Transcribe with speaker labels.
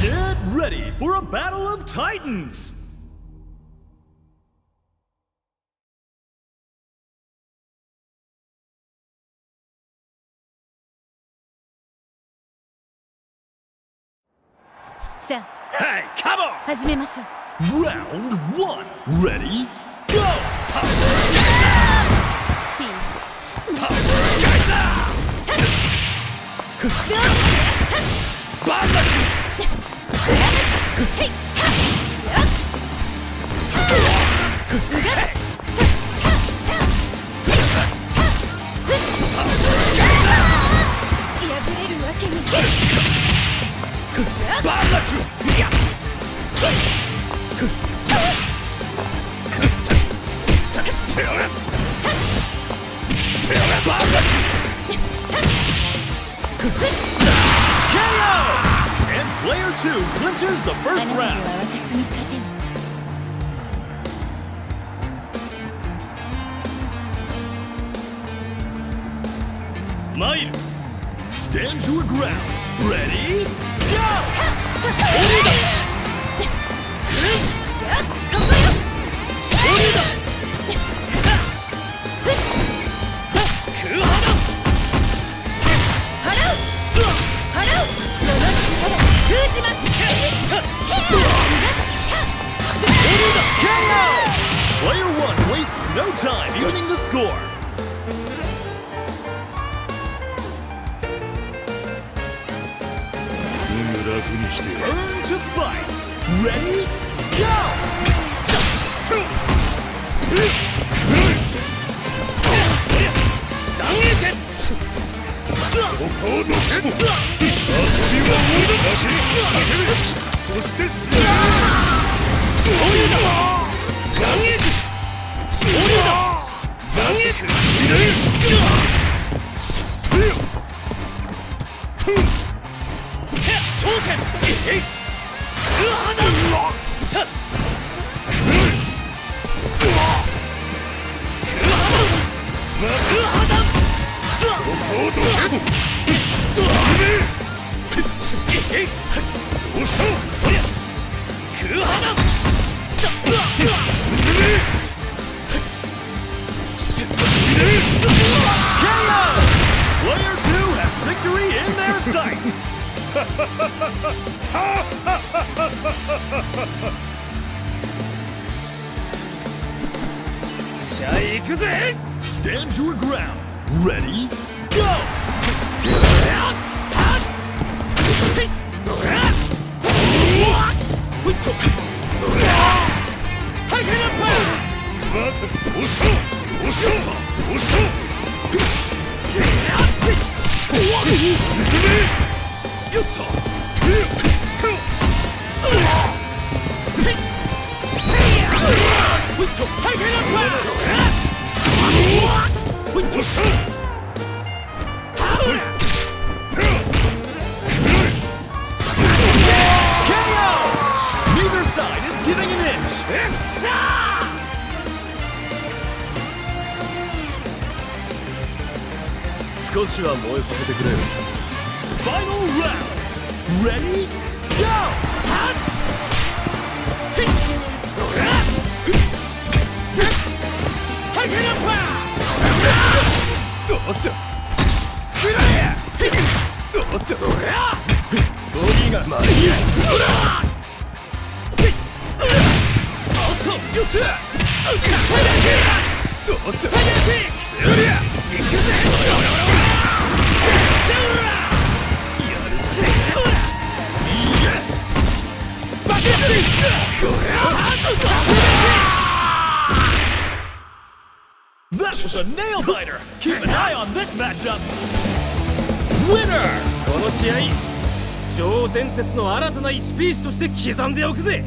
Speaker 1: Get ready for a battle of titans!
Speaker 2: Hey, come on!
Speaker 3: 始めましょう。
Speaker 1: Round 1. Ready? Go! And player 2 clinches the first round. Mile, stand your ground. Ready? Go! Player 1 wastes no time using the score. Turn to fight. Ready? Go! Player 2 has victory in their sights. Stand your ground. Ready? Go! Neither side is giving an inch. Final round. Ready? Go! That was a nail biter. Keep an eye on this matchup. Winner!
Speaker 2: この試合、超伝説の新たな1ピースとして刻んでおくぜ。